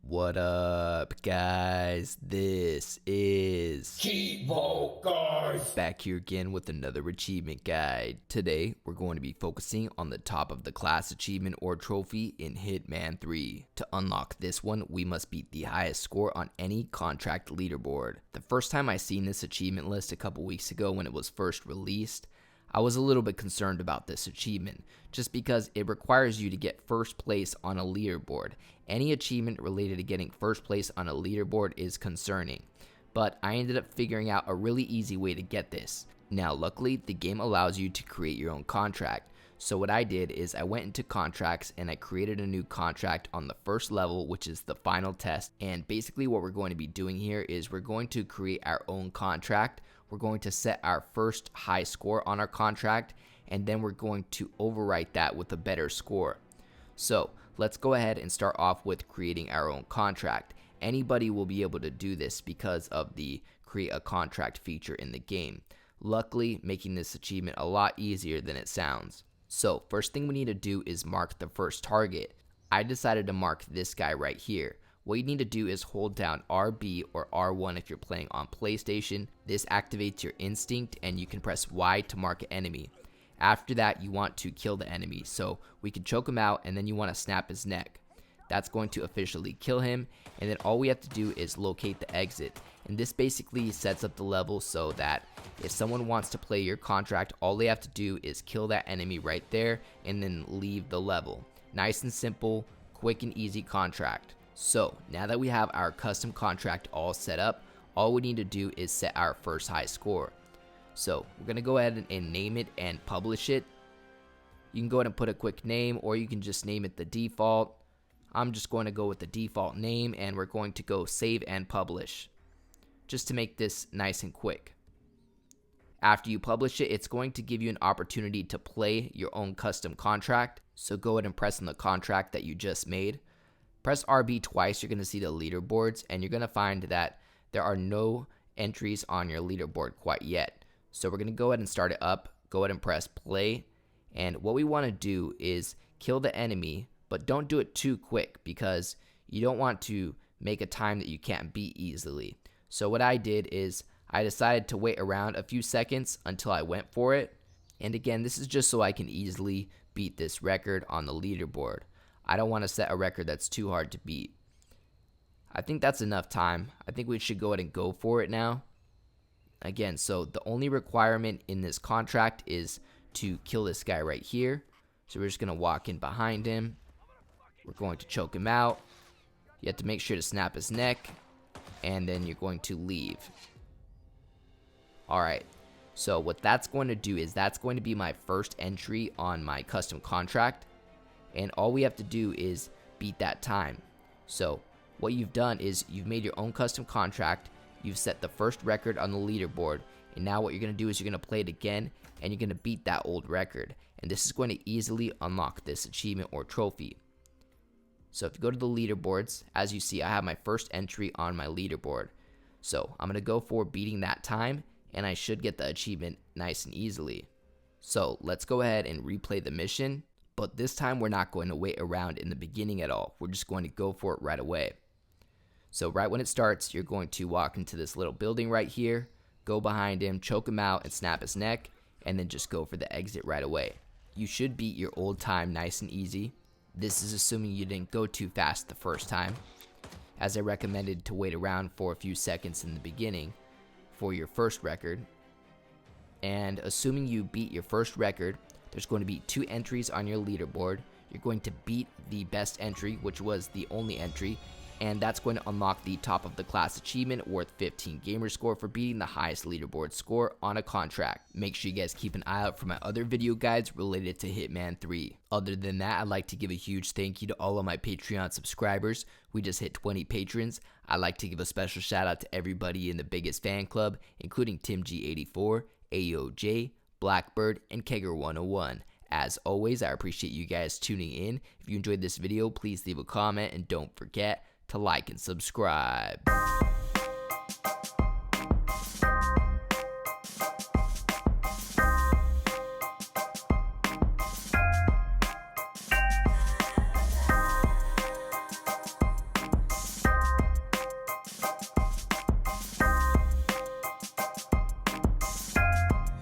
What up, guys? This is Cheevo, guys! back here again with another achievement guide. Today, we're going to be focusing on the top of the class achievement or trophy in Hitman 3. To unlock this one, we must beat the highest score on any contract leaderboard. The first time I seen this achievement list a couple weeks ago when it was first released, I was a little bit concerned about this achievement, just because it requires you to get first place on a leaderboard. Any achievement related to getting first place on a leaderboard is concerning, but I ended up figuring out a really easy way to get this. Now luckily, the game allows you to create your own contract, so what I did is I went into contracts and I created a new contract on the first level, which is the final test. And basically what we're going to be doing here is we're going to create our own contract. We're going to set our first high score on our contract, and then we're going to overwrite that with a better score. So let's go ahead and start off with creating our own contract. Anybody will be able to do this because of the create a contract feature in the game, luckily making this achievement a lot easier than it sounds. So first thing we need to do is mark the first target. I decided to mark this guy right here. What you need to do is hold down RB or R1 if you're playing on PlayStation. This activates your instinct, and you can press Y to mark an enemy. After that, you want to kill the enemy, so we can choke him out and then you want to snap his neck. That's going to officially kill him, and then all we have to do is locate the exit. And this basically sets up the level so that if someone wants to play your contract, all they have to do is kill that enemy right there and then leave the level. Nice and simple, quick and easy contract. So now that we have our custom contract all set up, all we need to do is set our first high score. So we're going to go ahead and name it and publish it. You can go ahead and put a quick name, or you can just name it the default. I'm just going to go with the default name, and we're going to go save and publish, just to make this nice and quick. After you publish it, it's going to give you an opportunity to play your own custom contract. So go ahead and press on the contract that you just made. Press RB twice, you're going to see the leaderboards, and you're going to find that there are no entries on your leaderboard quite yet. So we're going to go ahead and start it up. Go ahead and press play. And what we want to do is kill the enemy, but don't do it too quick because you don't want to make a time that you can't beat easily. So what I did is I decided to wait around a few seconds until I went for it. And again, this is just so I can easily beat this record on the leaderboard. I don't want to set a record that's too hard to beat. I think that's enough time. I think we should go ahead and go for it now. Again, so the only requirement in this contract is to kill this guy right here. So we're just going to walk in behind him. We're going to choke him out. You have to make sure to snap his neck, and then you're going to leave. Alright, so what that's going to do is that's going to be my first entry on my custom contract, and all we have to do is beat that time. So what you've done is you've made your own custom contract, you've set the first record on the leaderboard, and now what you're going to do is you're going to play it again, and you're going to beat that old record. And this is going to easily unlock this achievement or trophy. So if you go to the leaderboards, as you see, I have my first entry on my leaderboard. So I'm going to go for beating that time, and I should get the achievement nice and easily. So let's go ahead and replay the mission, but this time we're not going to wait around in the beginning at all. We're just going to go for it right away. So right when it starts, you're going to walk into this little building right here, go behind him, choke him out, and snap his neck, and then just go for the exit right away. You should beat your old time nice and easy. This is assuming you didn't go too fast the first time, as I recommended to wait around for a few seconds in the beginning for your first record. And assuming you beat your first record, there's going to be 2 entries on your leaderboard. You're going to beat the best entry, which was the only entry, and that's going to unlock the top of the class achievement worth 15 gamer score for beating the highest leaderboard score on a contract. Make sure you guys keep an eye out for my other video guides related to Hitman 3. Other than that, I'd like to give a huge thank you to all of my Patreon subscribers. We just hit 20 patrons. I'd like to give a special shout out to everybody in the biggest fan club, including TimG84, AOJ, Blackbird, and Kegger101. As always, I appreciate you guys tuning in. If you enjoyed this video, please leave a comment, and don't forget to like and subscribe.